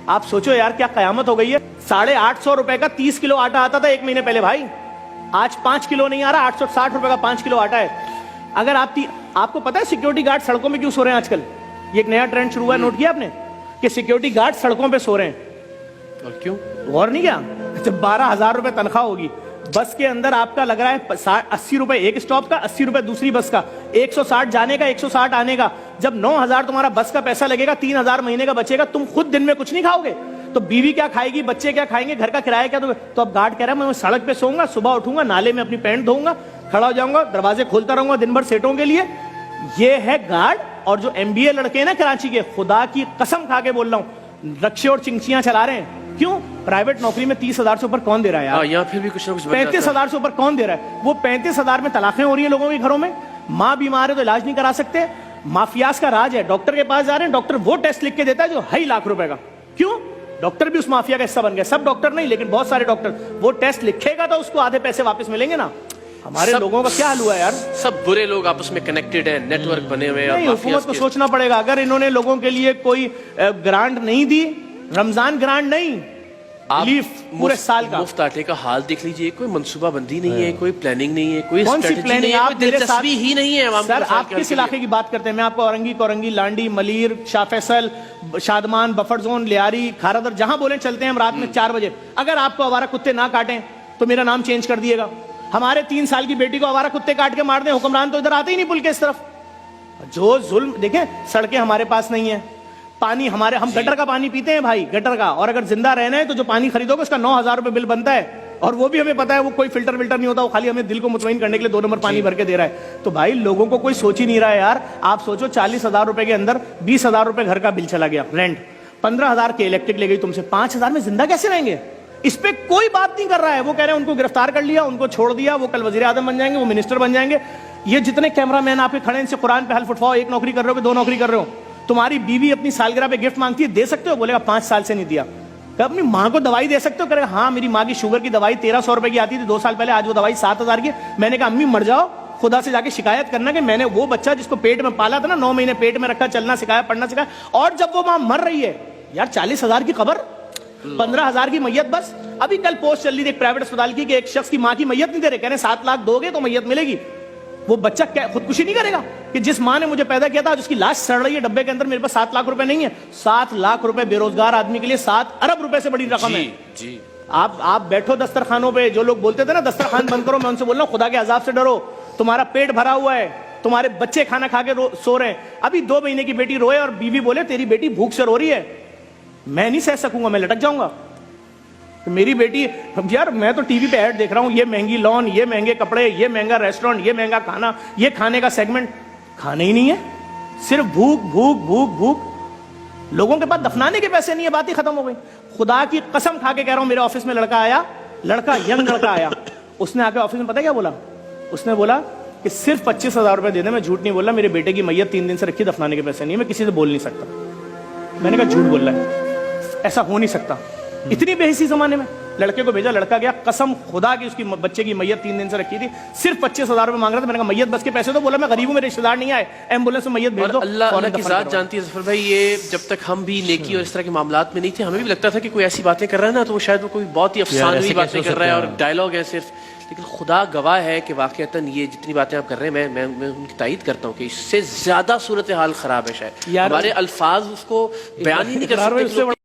आप सोचो यार क्या कयामत हो गई है। 850 रुपए का 30 किलो आटा आता था 1 महीने पहले भाई, आज 5 किलो नहीं आ रहा, 860 रुपए का 5 किलो आटा है। अगर आपको पता है सिक्योरिटी गार्ड सड़कों में क्यों सो रहे हैं आजकल? ये एक नया ट्रेंड शुरू हुआ है, नोट किया आपने कि सिक्योरिटी गार्ड सड़कों पे सो रहे हैं? और क्यों? गौर नहीं किया? जब 12,000 रुपए तनख्वाह होगी, बस के अंदर आपका लग रहा है 80 रुपए एक स्टॉप का, 80 रुपए दूसरी बस का, 160 जाने का 160 आने का। जब 9,000 तुम्हारा बस का पैसा लगेगा, 3,000 महीने का बचेगा, तुम खुद दिन में कुछ नहीं खाओगे तो बीवी क्या खाएगी, बच्चे क्या खाएंगे, घर का किराया क्या? तो अब गार्ड कह रहा है मैं सड़क पे सोऊंगा, सुबह उठूंगा, नाले में अपनी पैंट धोऊंगा, खड़ा हो जाऊंगा, दरवाजे खोलता रहूंगा दिन भर सेटों के लिए। ये है गार्ड। और जो MBA लड़के हैं ना कराची के, खुदा की कसम खा के बोल रहा हूं, रक्शे और चिंचियां चला रहे हैं। क्यों? प्राइवेट नौकरी में 30,000 से ऊपर कौन दे रहा है यार? यहाँ फिर भी कुछ ना कुछ 35,000 से ऊपर कौन दे रहा है? वो 35,000 में तलाकें हो रही है लोगों के घरों में, माँ बीमार है तो इलाज नहीं करा सकते, माफियाज का राज है। डॉक्टर के पास जा रहे हैं, डॉक्टर वो टेस्ट लिख के देता है जो 2.5 लाख रुपए का। क्यों? डॉक्टर भी उस माफिया का हिस्सा बन गया। सब डॉक्टर नहीं, लेकिन बहुत सारे डॉक्टर। वो टेस्ट लिखेगा तो उसको आधे पैसे वापस मिलेंगे ना। हमारे लोगों का क्या हाल हुआ है यार? सब बुरे लोग आपस में कनेक्टेड हैं, नेटवर्क बने हुए हैं। हुकूमत को सोचना पड़ेगा। अगर इन्होंने लोगों के लिए कोई ग्रांट नहीं दी, रमजान ग्रांट नहीं, पूरे साल का मुफ्त आटे का हाल देख लीजिए, कोई मंसूबा बंदी नहीं है, कोई प्लानिंग नहीं है, कोई कौन सी प्लानिंग? आप दिलचस्पी ही नहीं है। सर आप किस इलाके की बात करते हैं? मैं आपको औरंगी, कोरंगी, लांडी, मलीर, शाह फैसल, शादमान, बफर जोन, लियारी, खारादर, जहां बोले चलते हैं हम रात में 4 बजे। अगर आपको आवारा कुत्ते ना काटें तो मेरा नाम चेंज कर दिएगा। हमारे 3 साल की बेटी को आवारा कुत्ते काट के मार दें, हुक्मरान तो इधर आते ही नहीं पुल के इस तरफ। जो जुल्म देखें, सड़कें हमारे पास नहीं है, पानी हमारे, हम गटर का पानी पीते हैं भाई, गटर का। और अगर जिंदा रहना है तो जो पानी खरीदोगे उसका 9,000 रुपए बिल बनता है, और वो भी हमें पता है, वो कोई फिल्टर विल्टर नहीं होता, वो खाली हमें दिल को मुतमईन करने के लिए 2 नंबर पानी भर के दे रहा है। तो भाई लोगों को कोई सोच ही नहीं रहा है यार। आप सोचो 40,000 रुपए के अंदर 20,000 रुपए घर का बिल चला गया, रेंट, 15,000 के इलेक्ट्रिक ले गई तुमसे, 5,000 में जिंदा कैसे रहेंगे? इस पे कोई बात नहीं कर रहा है। वो कह रहे हैं उनको गिरफ्तार कर लिया, उनको छोड़ दिया, वो कल वजीर आजम बन जाएंगे, वो मिनिस्टर बन जाएंगे। ये जितने कैमरामैन आपके खड़े इनसे कुरान पे हल्फ उठवाओ, 1 नौकरी कर रहे हो कि 2 नौकरी कर रहे हो? तुम्हारी बीवी अपनी सालगिरह पे गिफ्ट मांगती है, दे सकते हो? बोलेगा 5 साल से नहीं दिया। अपनी माँ को दवाई दे सकते हो? करेगा हाँ मेरी माँ की शुगर की दवाई 1,300 रुपए की आती थी 2 साल पहले, आज वो दवाई 7,000 की। मैंने कहा अम्मी मर जाओ, खुदा से जाके शिकायत करना कि मैंने वो बच्चा जिसको पेट में पाला था ना, 9 महीने पेट में रखा, चलना सिखाया, पढ़ना सिखाया, और जब वो माँ मर रही है यार, 40,000 की खबर, 15,000 की मैयत। बस अभी कल पोस्ट चल रही थी एक प्राइवेट अस्पताल की कि एक शख्स की माँ की मैयत नहीं दे रहे, कह रहे 7 लाख दोगे तो मैयत मिलेगी। वो बच्चा क्या खुदकुशी नहीं करेगा कि जिस माँ ने मुझे पैदा किया था उसकी लाश सड़ रही है डब्बे के अंदर, मेरे पास 7 लाख रुपए नहीं है? 7 लाख रुपए बेरोजगार आदमी के लिए 7 अरब रुपए से बड़ी रकम है जी। आप बैठो दस्तरखानों पे, जो लोग बोलते थे ना दस्तरखान बंद करो, मैं उनसे बोल रहा हूं खुदा के अजाब से डरो। तुम्हारा पेट भरा हुआ है, तुम्हारे बच्चे खाना खा के सो रहे हैं। अभी 2 महीने की बेटी रोए और बीवी बोले तेरी बेटी भूख से रो रही है, मैं नहीं सह सकूंगा, मैं लटक जाऊंगा। तो मेरी बेटी, यार मैं तो टीवी पे ऐड देख रहा हूं, ये महंगी लॉन, ये महंगे कपड़े, ये महंगा रेस्टोरेंट, ये महंगा खाना, ये खाने का सेगमेंट, खाने ही नहीं है, सिर्फ भूख भूख भूख भूख। लोगों के पास दफनाने के पैसे नहीं है, बात ही खत्म हो गई। खुदा की कसम खा के कह रहा हूं, मेरे ऑफिस में लड़का आया, यंग लड़का आया, उसने आके ऑफिस में पता क्या बोला? उसने बोला कि सिर्फ 25,000 रुपए दे दे, मैं झूठ नहीं बोल रहा, मेरे बेटे की मैयत 3 दिन से रखी, दफनाने के पैसे नहीं है, मैं किसी से बोल नहीं सकता। मैंने कहा झूठ बोल रहा है, ऐसा हो नहीं सकता। इतनी बेहिसी जमाने में लड़के को भेजा, लड़का गया, कसम खुदा की उसकी बच्चे की मैयत 3 दिन से रखी थी, सिर्फ 25,000 रुपए मांग रहा था। मैंने कहा मैयत बस के पैसे तो, बोला मैं गरीब हूं, मेरे रिश्तेदार नहीं आए, एम्बुलेंस में मैयत भेज दो। अल्लाह की जात जानती है जफर भाई, ये जब तक हम भी नेकी और इस तरह के मामलात में नहीं थे, हमें भी लगता था कि कोई ऐसी बातें कर रहा है ना तो वो शायद वो कोई बहुत ही अफसानवी बातें कर रहा है और डायलॉग है सिर्फ। लेकिन खुदा गवाह है कि वाकईतन ये जितनी बातें आप कर रहे हैं, मैं उनकी तायद करता हूँ कि इससे ज्यादा सूरत हाल खराब है। शायद हमारे अल्फाज उसको बयान ही नहीं कर सकते।